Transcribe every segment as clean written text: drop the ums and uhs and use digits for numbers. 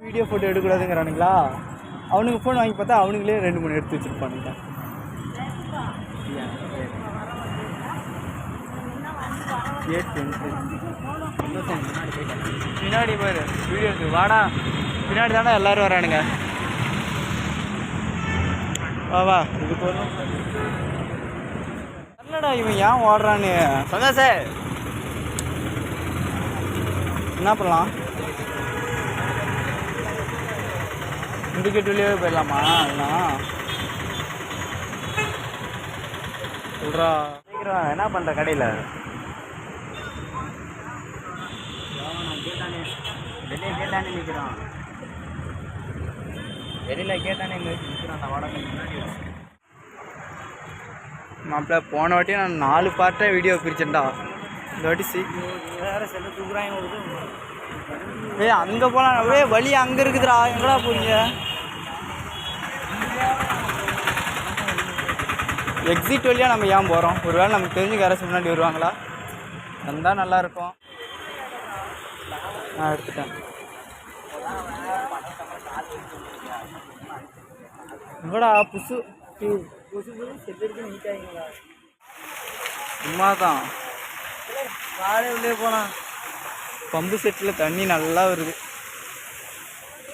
Video photo எடுக்கக்கூடாதுங்கிறானுங்களா? அவனுக்கு phone வாங்கி பார்த்தா அவனுங்களே 2-3 எடுத்து வச்சுருப்பானுங்க. பின்னாடி பாரு வீடியோ எடுத்து வாடா. பின்னாடி தானே எல்லோரும் வரானுங்க. வா இது போதும். இல்லடா இவன் ஏன் ஓடுறான்னு சொன்னா சார். என்ன பண்ணலாம்? இண்டிகேட் வழியாகவே போயிடலாமா? அதெல்லாம் சொல்கிறா. என்ன பண்ணுற கடையில் வெளியே கேட்டானே நிற்கிறான். வெளியில் கேட்டானே நிற்கிறான். நான் வடக்கு முன்னாடி மாப்பிள்ள போன வாட்டி நான் 4 பார்ட்டாக வீடியோ பிரிச்சேன்டா. இந்த வாட்டி வேறு செல்ல தூக்குறாங்க. அங்கே போகலாம். வழி அங்கே இருக்குதுடா. எங்கடா போறீங்க? எக்ஸிட் வழியாக நம்ம ஏன் போகிறோம்? ஒரு வேளை நமக்கு தெரிஞ்சு யாராச்சும் முன்னாடி வருவாங்களா? வந்தால் நல்லாயிருக்கும். நான் எடுத்துட்டேன். எங்கடா புதுசு நீட்டாங்களா? சும்மா தான் காலையில் உள்ளே போகலாம். பம்பு செட்டில் தண்ணி நல்லா வருது.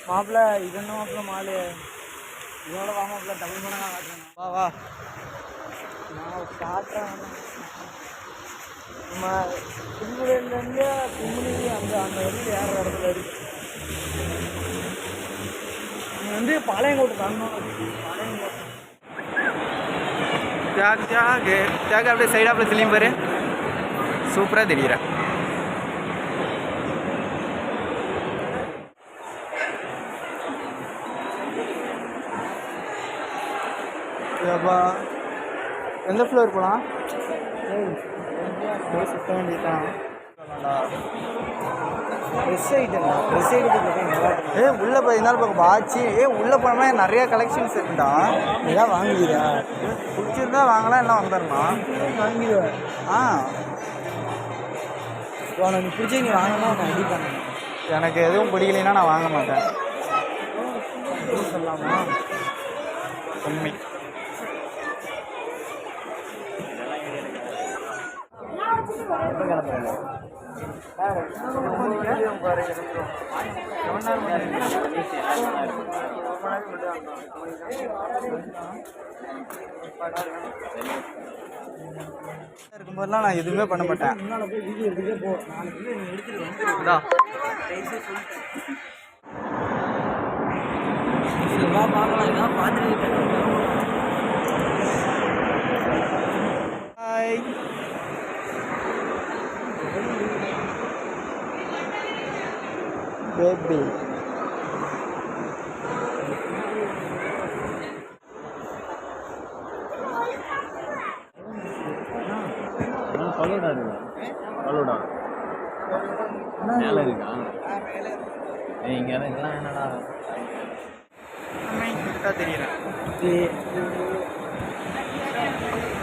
மாப்பிள்ள இது என்ன மாப்பிள்ள மாலு இதோட வா மாப்பிள்ள. தமிழ் மணி நான் காட்டுறேன். வா வா நான் காட்டுறேன். நம்ம கும்பலேருந்து கும்பலி அந்த வந்து ஏற இடத்துல இருக்கு. நீ பாளையங்கோட்டை தாண்டணும். பாளையங்கோட்டை தியாக அப்படியே சைடாப்பில் திரும்பி பாரு. சூப்பராக தெரியுற. எந்த ஃப்ளோர் போகலாம்? சுத்த வேண்டியதான். உள்ளே போய் இருந்தாலும் பக்கம் வாட்சி. உள்ளே போனோம்னா நிறைய கலெக்ஷன்ஸ் இருக்குண்டா. ஏதாவது வாங்கிடுதா? பிடிச்சிருந்தா வாங்கலாம், எல்லாம் வந்துடணும். வாங்கிடுவேன். உனக்கு பிடிச்சி நீ வாங்கணும். நான் ரெடி பண்ணேன். எனக்கு எதுவும் பிடிக்கலைன்னா நான் வாங்க மாட்டேன். சொல்லலாமா? உண்மை. இருக்கும்போதெல்லாம் நான் எதுவுமே பண்ண மாட்டேன். பேபி தெரியல.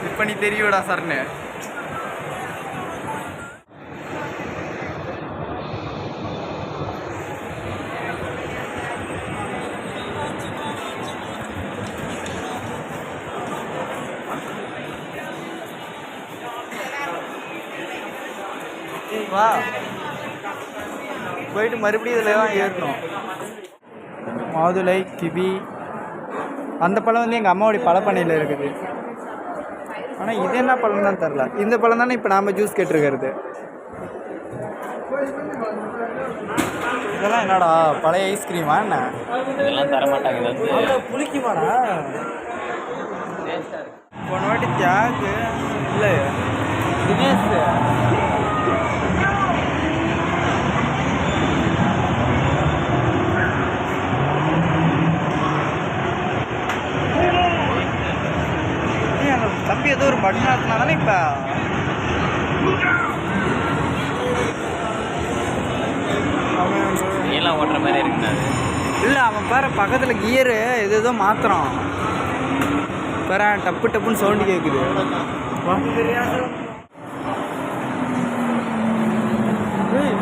இப்ப நீ தெரியுடா சார்னு. வா போயிட்டு மறுபடியும் இதில் தான் ஏறணும். மாதுளை, கிவி, அந்த பழம் வந்து எங்கள் அம்மாவுடைய பழப்பண்ணையில் இருக்குது. ஆனால் இது என்ன பழம் தான் தெரில. இந்த பழம் தானே இப்போ நாம் ஜூஸ் கேட்டிருக்கிறது. இதெல்லாம் என்னடா பழைய ஐஸ்கிரீமா என்ன? இதெல்லாம் தர மாட்டாங்க. புளிக்குமாடா? போன வாட்டி தியாகு இல்லை தினேஷ் தம்பி ஏதோ ஒரு பட்டன் ஆட்டினா தானே இப்போ எல்லாம் ஓட்டுற மாதிரி இருக்குண்ணா. இல்லை அவன் பாரு பக்கத்தில் கியரு எது ஏதோ மாத்திரம் பாரு டப்பு டப்புன்னு சவுண்டு கேட்குது.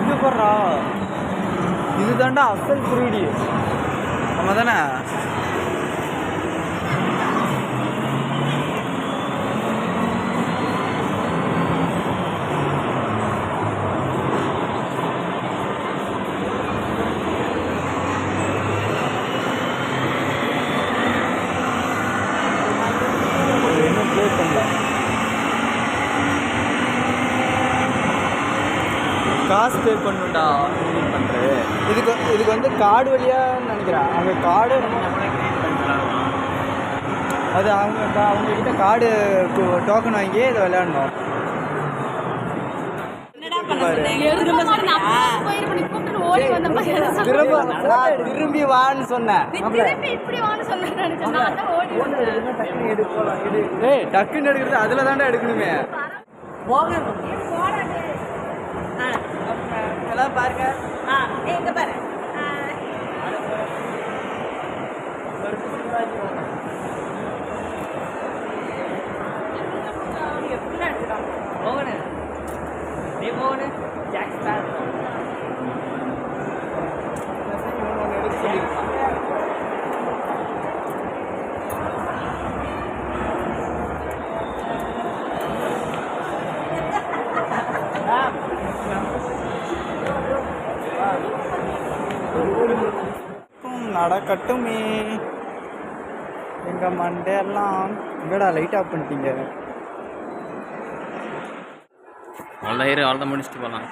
இங்கே சூப்பர்ரா. இது தாண்டா அசல் குருடி. ஆமாம் தானே? இன்னும் ப்ளே பண்ணல. காசு பே பண்ணுண்டா. இதுக்கு வந்து கார்டு வழியான்னு நினைக்கிறேன். அங்கே கார்டு அது அவங்கக்கிட்ட கார்டு டோக்கன் வாங்கி இதை விளையாடணும். திரும்பி வான்னு சொன்னேன். ஏய் டக்குன்னு எடுக்கிறது அதில் தாண்டா எடுக்கணுமே. எல்லாம் பாருங்க. எங்க பாரு நடக்கட்டுமே. எங்கள் மண்டையெல்லாம் எங்கடா லைட் ஆஃப் பண்ணிட்டீங்க? அவ்வளோதான் முடிச்சுட்டு போகலாம்.